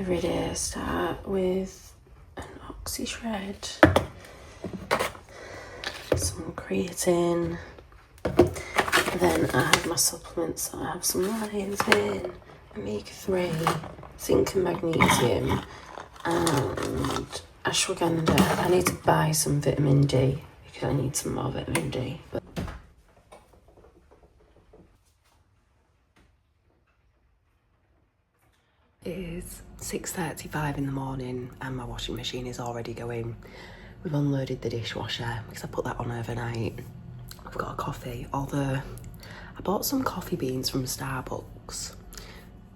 Every day I start with an oxy shred, some creatine, then I have my supplements, so I have some niacin, omega-3, zinc and magnesium, and ashwagandha. I need to buy some vitamin D because I need some more vitamin D. It is 6:35 in the morning and my washing machine is already going. We've unloaded the dishwasher because I put that on overnight. I've got a coffee, although I bought some coffee beans from Starbucks.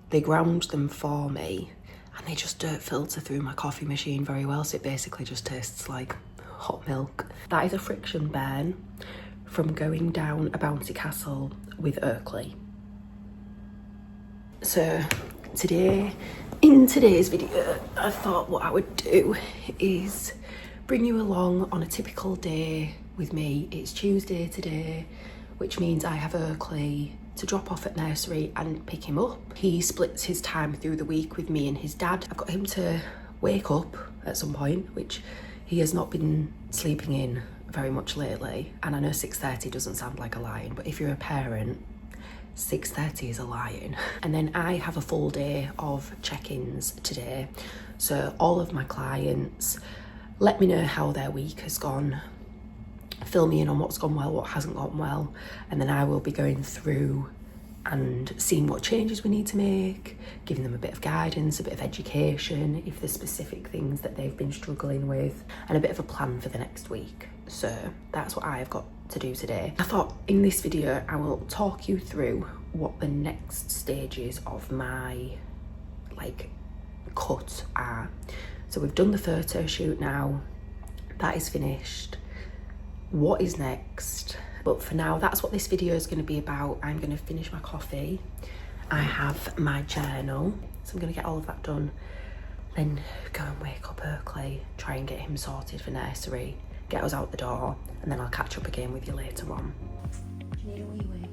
They ground them for me and they just don't filter through my coffee machine very well, so it basically just tastes like hot milk. That is a friction burn from going down a bouncy castle with Oakley. So in today's video, I thought what I would do is bring you along on a typical day with me. It's Tuesday today, which means I have Oakley to drop off at nursery and pick him up. He splits his time through the week with me and his dad. I've got him to wake up at some point, which he has not been sleeping in very much lately. And I know 6:30 doesn't sound like a lion, but if you're a parent, 6:30 is a lion. And then I have a full day of check-ins today. So all of my clients let me know how their week has gone, fill me in on what's gone well, what hasn't gone well, and then I will be going through and seeing what changes we need to make, giving them a bit of guidance, a bit of education, if there's specific things that they've been struggling with, and a bit of a plan for the next week. So that's what I've got to do today. I thought in this video I will talk you through what the next stages of my cut are. So we've done the photo shoot now, that is finished. What is next? But for now, that's what this video is going to be about. I'm going to finish my coffee. I have my journal, so I'm going to get all of that done, then go and wake up Oakley, try and get him sorted for nursery, get us out the door, and then I'll catch up again with you later on. Do you need a wee wee?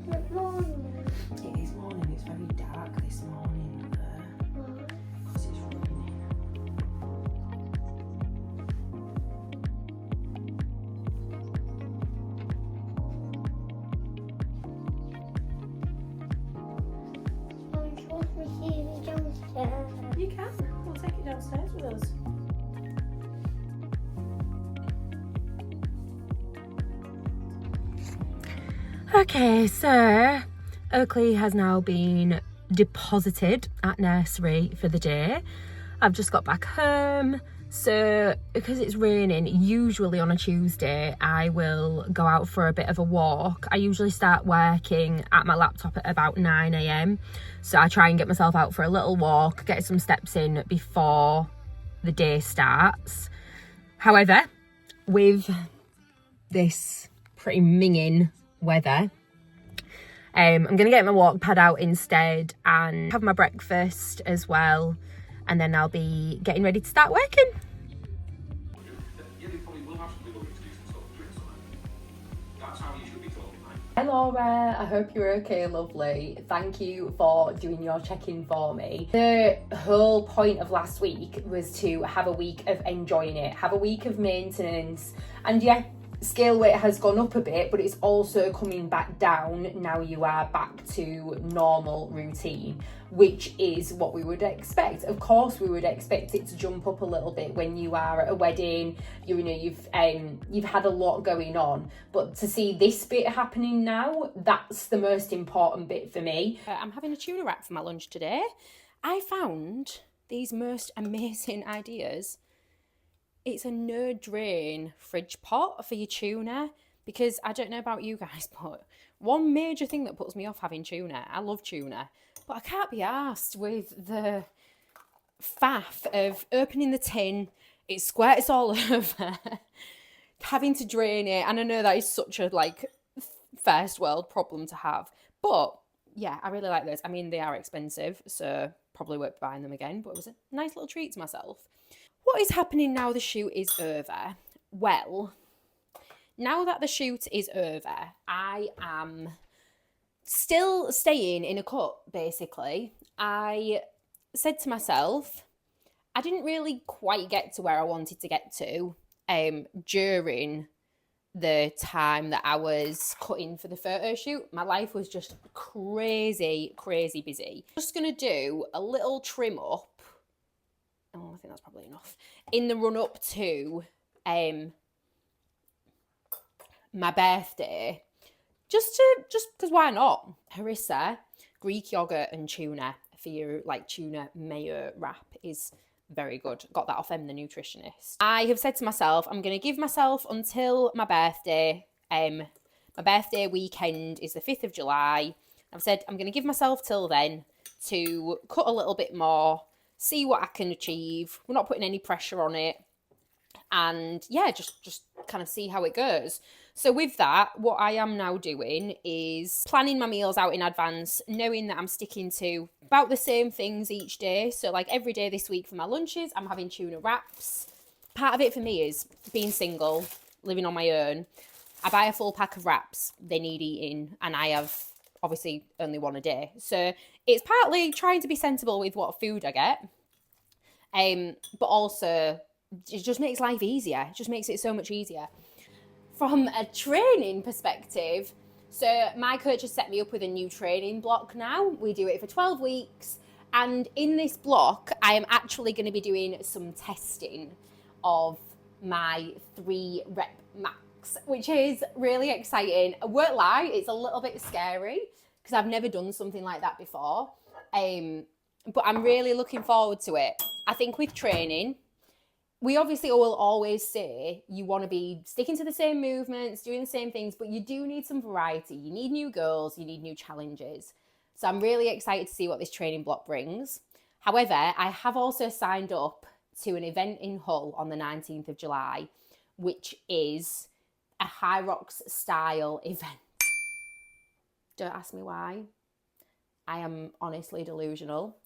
Good morning. It is morning, it's very dark this morning, because it's raining. I'm supposed to see you downstairs. You can, we'll take you downstairs with us. Okay, so Oakley has now been deposited at nursery for the day. I've just got back home. So because it's raining, usually on a Tuesday, I will go out for a bit of a walk. I usually start working at my laptop at about 9 AM. So I try and get myself out for a little walk, get some steps in before the day starts. However, with this pretty minging weather, I'm going to get my walk pad out instead and have my breakfast as well, and then I'll be getting ready to start working. Hi Laura, I hope you're okay, lovely. Thank you for doing your check-in for me. The whole point of last week was to have a week of enjoying it, have a week of maintenance, and yeah, scale weight has gone up a bit, but it's also coming back down now you are back to normal routine, which is what we would expect. Of course, we would expect it to jump up a little bit when you are at a wedding. You've had a lot going on, but to see this bit happening now, that's the most important bit for me. I'm having a tuna wrap for my lunch today. I found these most amazing ideas. It's a no drain fridge pot for your tuna, because I don't know about you guys, but one major thing that puts me off having tuna, I love tuna, but I can't be arsed with the faff of opening the tin, it squirts all over, having to drain it. And I know that is such a first world problem to have, but yeah, I really like those. I mean, they are expensive, so probably won't be buying them again, but it was a nice little treat to myself. What is happening now the shoot is over? Well, now that the shoot is over, I am still staying in a cut, basically, I said to myself, I didn't really quite get to where I wanted to get to during the time that I was cutting for the photo shoot. My life was just crazy, crazy busy. Just gonna do a little trim up. Oh, I think that's probably enough. In the run up to my birthday. Just because why not? Harissa, Greek yogurt and tuna for your like tuna mayo wrap is very good. Got that off the nutritionist. I have said to myself, I'm going to give myself until my birthday. My birthday weekend is the 5th of July. I've said I'm going to give myself till then to cut a little bit more, see what I can achieve. We're not putting any pressure on it. And yeah, just kind of see how it goes. So with that, what I am now doing is planning my meals out in advance, knowing that I'm sticking to about the same things each day. So like every day this week for my lunches, I'm having tuna wraps. Part of it for me is being single, living on my own. I buy a full pack of wraps. They need eating, and I have obviously only one a day. So it's partly trying to be sensible with what food I get. But also it just makes life easier. It just makes it so much easier. From a training perspective, so my coach has set me up with a new training block now. We do it for 12 weeks. And in this block, I am actually going to be doing some testing of my 3 rep max, which is really exciting. I won't lie, it's a little bit scary because I've never done something like that before. But I'm really looking forward to it. I think with training, we obviously will always say you want to be sticking to the same movements, doing the same things, but you do need some variety. You need new goals, you need new challenges. So I'm really excited to see what this training block brings. However, I have also signed up to an event in Hull on the 19th of July, which is a High Rocks style event. Don't ask me why. I am honestly delusional.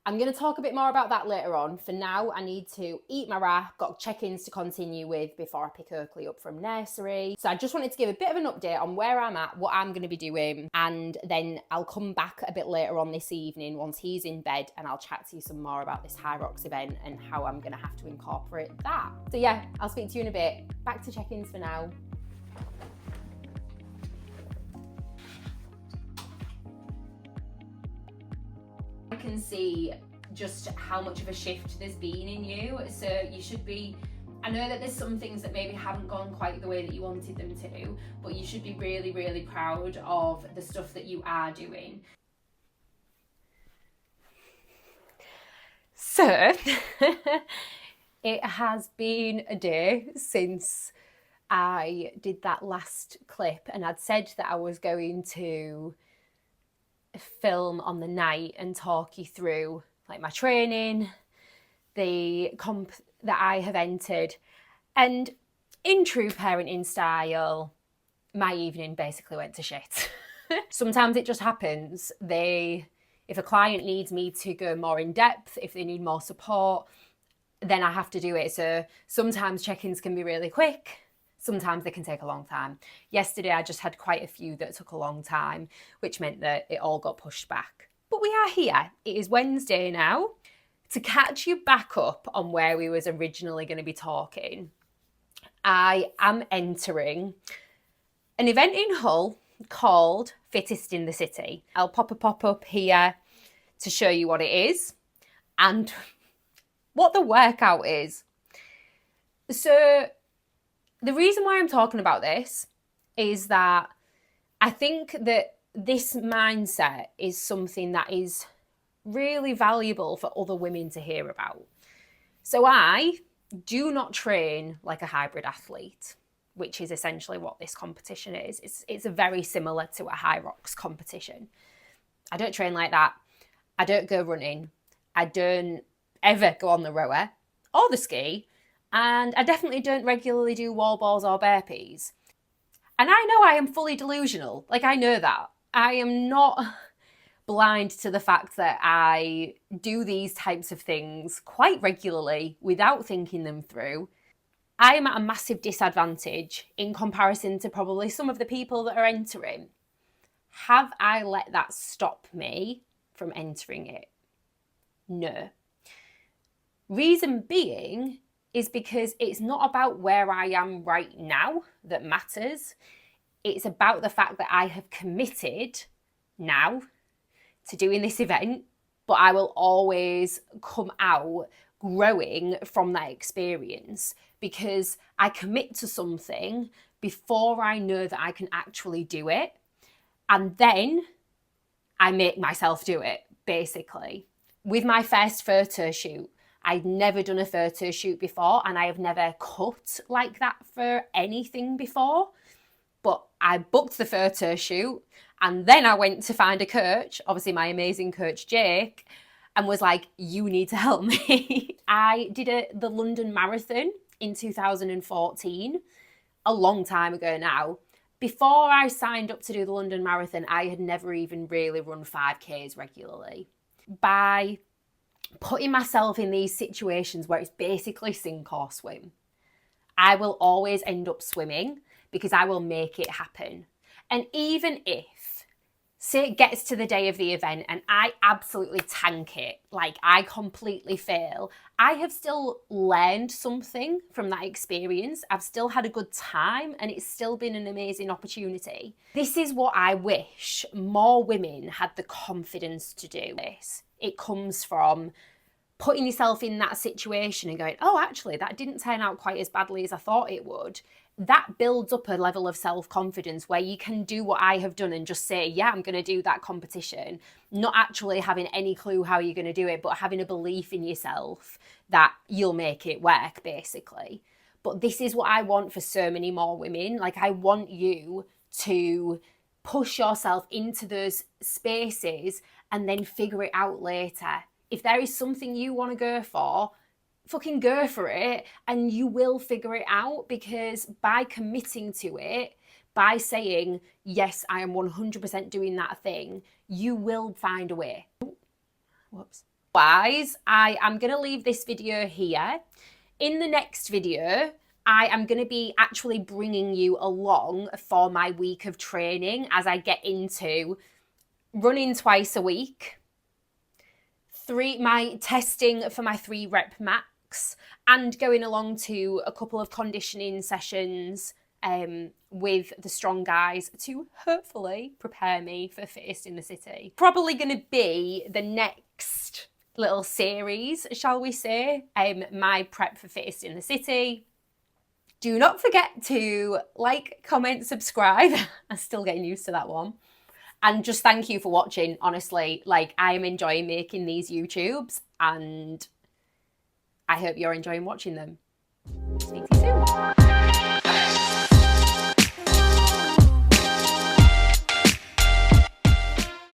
I'm going to talk a bit more about that later on. For now, I need to eat my wrap, got check-ins to continue with before I pick Oakley up from nursery. So I just wanted to give a bit of an update on where I'm at, what I'm going to be doing, and then I'll come back a bit later on this evening once he's in bed and I'll chat to you some more about this High Rocks event and how I'm going to have to incorporate that. So yeah, I'll speak to you in a bit. Back to check-ins for now. I can see just how much of a shift there's been in you. So you should be, I know that there's some things that maybe haven't gone quite the way that you wanted them to, but you should be really, really proud of the stuff that you are doing. So, it has been a day since I did that last clip, and I'd said that I was going to film on the night and talk you through like my training, the comp that I have entered, and in true parenting style, my evening basically went to shit. Sometimes it just happens. If a client needs me to go more in depth, if they need more support, then I have to do it. So sometimes check-ins can be really quick. Sometimes they can take a long time. Yesterday, I just had quite a few that took a long time, which meant that it all got pushed back. But we are here. It is Wednesday now. To catch you back up on where we was originally going to be talking, I am entering an event in Hull called Fittest in the City. I'll pop a pop-up here to show you what it is and what the workout is. So the reason why I'm talking about this is that I think that this mindset is something that is really valuable for other women to hear about. So I do not train like a hybrid athlete, which is essentially what this competition is. It's very similar to a High Rocks competition. I don't train like that. I don't go running. I don't ever go on the rower or the ski. And I definitely don't regularly do wall balls or burpees. And I know I am fully delusional. Like, I know that. I am not blind to the fact that I do these types of things quite regularly without thinking them through. I am at a massive disadvantage in comparison to probably some of the people that are entering. Have I let that stop me from entering it? No. Reason being is because it's not about where I am right now that matters. It's about the fact that I have committed now to doing this event, but I will always come out growing from that experience because I commit to something before I know that I can actually do it. And then I make myself do it, basically. With my first photo shoot, I'd never done a photo shoot before, and I have never cut like that for anything before. But I booked the photo shoot, and then I went to find a coach, obviously my amazing coach Jake, and was like, you need to help me. I did the London Marathon in 2014, a long time ago now. Before I signed up to do the London Marathon, I had never even really run 5Ks regularly. By putting myself in these situations where it's basically sink or swim, I will always end up swimming because I will make it happen. And even if, say it gets to the day of the event and I absolutely tank it, like I completely fail, I have still learned something from that experience. I've still had a good time and it's still been an amazing opportunity. This is what I wish more women had the confidence to do this. It comes from putting yourself in that situation and going, oh, actually, that didn't turn out quite as badly as I thought it would. That builds up a level of self-confidence where you can do what I have done and just say, yeah, I'm going to do that competition, not actually having any clue how you're going to do it, but having a belief in yourself that you'll make it work, basically. But this is what I want for so many more women. Like, I want you to push yourself into those spaces and then figure it out later. If there is something you want to go for, fucking go for it, and you will figure it out, because by committing to it, by saying, yes, I am 100% doing that thing, you will find a way. Whoops. Otherwise, I am going to leave this video here. In the next video, I am going to be actually bringing you along for my week of training as I get into running twice a week, my testing for my 3 rep max, and going along to a couple of conditioning sessions with the strong guys to hopefully prepare me for Fittest in the City. Probably going to be the next little series, shall we say, my prep for Fittest in the City. Do not forget to like, comment, subscribe. I'm still getting used to that one. And just thank you for watching, honestly. Like, I am enjoying making these YouTubes and I hope you're enjoying watching them. Speak to you soon.